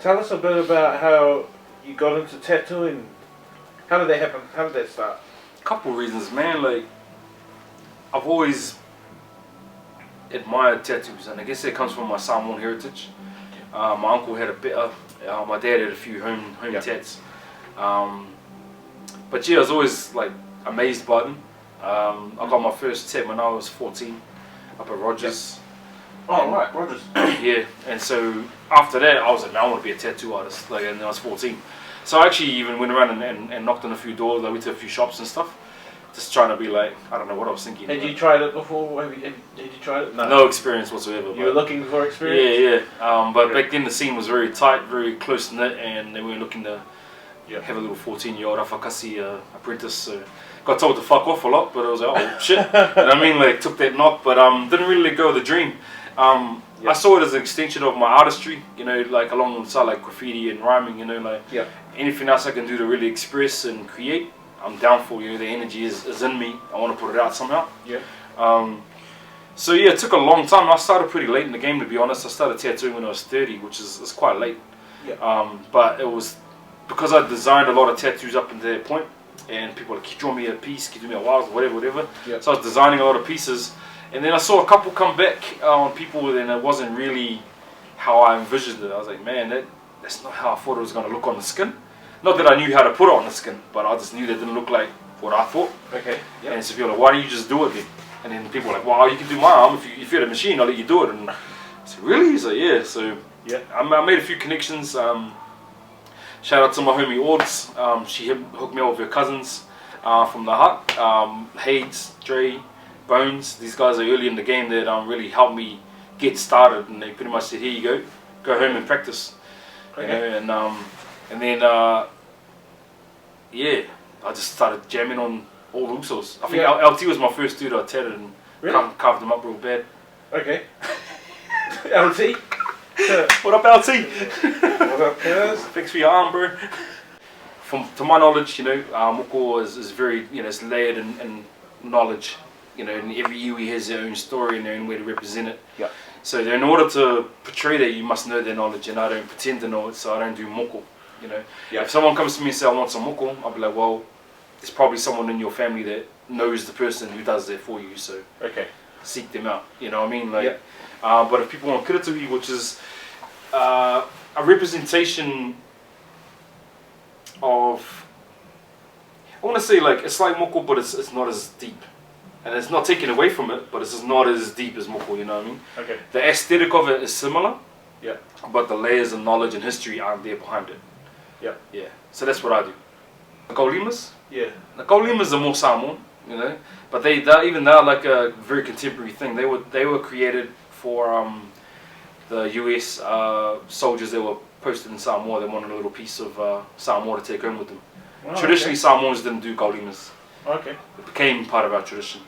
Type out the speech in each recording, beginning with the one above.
Tell us a bit about how you got into tattooing. How did that happen? How did that start? Couple reasons, man. Like, I've always admired tattoos, and I guess that comes from my Samoan heritage. My uncle had a bit. My dad had a few home tats. But yeah, I was always like amazed by them. I got my first tat when I was 14, up at Rogers. Oh right, Rogers. Yeah, and so after that, I was like, man, I want to be a tattoo artist. Like, and I was 14. So I actually even went around and knocked on a few doors. I went to a few shops and stuff, just trying to be like, I don't know what I was thinking. Had you tried it before? Had you tried it? No experience whatsoever. You were looking for experience? Yeah. But back then the scene was very tight, very close knit, and we were looking to have a little 14-year-old Afakasi apprentice. So got told to fuck off a lot, but I was like, oh shit. And I mean, like, took that knock, but didn't really let go of the dream. I saw it as an extension of my artistry, you know, like alongside like graffiti and rhyming, you know, like anything else I can do to really express and create, I'm down for. You know, the energy is in me. I want to put it out somehow. So yeah, it took a long time. I started pretty late in the game, to be honest. I started tattooing when I was 30, which is quite late. But it was because I designed a lot of tattoos up until that point, and people were like, can you draw me a piece, can you do me a wild, whatever. So I was designing a lot of pieces. And then I saw a couple come back on people, and it wasn't really how I envisioned it. I was like, man, that's not how I thought it was going to look on the skin. Not that I knew how to put it on the skin, but I just knew that it didn't look like what I thought. And so people were like, why don't you just do it then? And then people were like, well, you can do my arm. If you're the machine, I'll let you do it. And I said, really? He's like, yeah. So I made a few connections. Shout out to my homie Ords. She hooked me up with her cousins from the hut. Hades, Dre, Bones, these guys are early in the game that really helped me get started, and they pretty much said, here you go home and practice. You know, and then yeah, I just started jamming on all the usos. I think LT was my first dude I tatted and carved him up real bad. LT? What up, LT? What up, cuz? Thanks for your arm, bro. To my knowledge, you know, Moko is very, you know, it's layered in knowledge. You know, and every iwi has their own story and their own way to represent it. So in order to portray that, you must know their knowledge, and I don't pretend to know it, so I don't do moko. You know, if someone comes to me and says I want some moko, I'll be like, well, there's probably someone in your family that knows the person who does that for you, so seek them out. You know what I mean? Like, but if people want Kirituhi, which is a representation of, I want to say, like, it's like moko, but it's not as deep. And it's not taken away from it, but it's just not as deep as Moko, you know what I mean? The aesthetic of it is similar, but the layers of knowledge and history aren't there behind it. So that's what I do. The Kaulimas? The Kaulimas are more Samoan, you know, but even they're like a very contemporary thing. They were created for the US soldiers that were posted in Samoa. They wanted a little piece of Samoa to take home with them. Traditionally, Samoans didn't do Kaulimas. It became part of our tradition.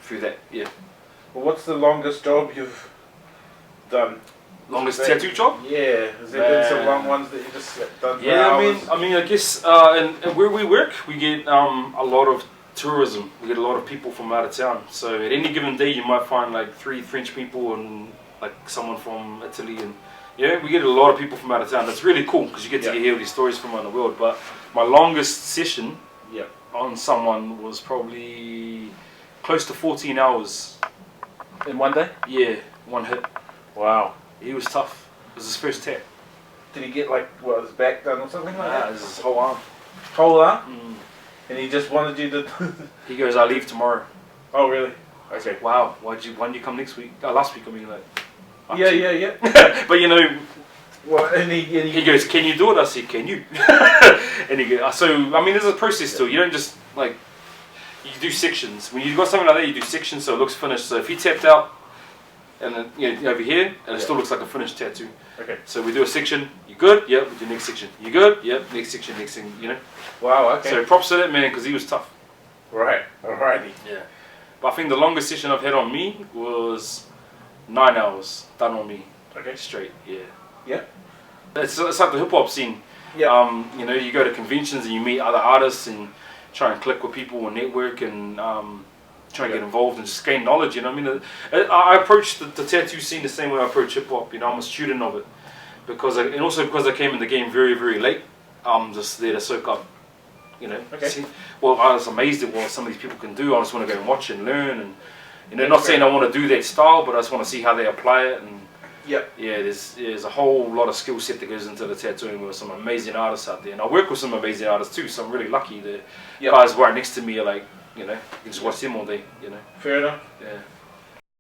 Through that, Well, what's the longest job you've done? Longest tattoo job? Has there been some long ones that you just done for hours? I mean, I guess, and where we work, we get a lot of tourism. We get a lot of people from out of town. So at any given day, you might find like 3 French people and like someone from Italy, and we get a lot of people from out of town. That's really cool because you get to hear these stories from around the world. But my longest session on someone was probably close to 14 hours. In one day? Yeah, one hit. Wow. He was tough. It was his first tat. Did he get like, what, his back done or something like that? It was his whole arm. Whole arm? And he just wanted you to... He goes, I leave tomorrow. Oh, really? Okay. Wow, why did you come next week? Last week, I mean, like... But you know... Well, and he goes, can you do it? I said, can you? And he goes, so, I mean, there's a process to it. You don't just, like... You do sections. When you've got something like that, you do sections so it looks finished. So if he tapped out, and then, over here, and it still looks like a finished tattoo. So we do a section, you good? Yep, we do next section. You good? Yep, next section, you know? Wow, So props to that man, because he was tough. Right, alrighty. But I think the longest session I've had on me was 9 hours done on me. Straight, It's like the hip hop scene. You know, you go to conventions and you meet other artists and try and click with people and network and try and get involved and just gain knowledge, you know what I mean? I approach the tattoo scene the same way I approach hip hop, you know, I'm a student of it. because and also because I came in the game very, very late. I'm just there to soak up, you know. Okay. See, well, I was amazed at what some of these people can do. I just want to go and watch and learn, and you know, not saying I want to do that style, but I just want to see how they apply it. And Yep. yeah, there's a whole lot of skill set that goes into the tattooing with some amazing artists out there, and I work with some amazing artists too. So I'm really lucky that guys right next to me are like, you know, you can just watch them all day, you know. Fair enough. Yeah.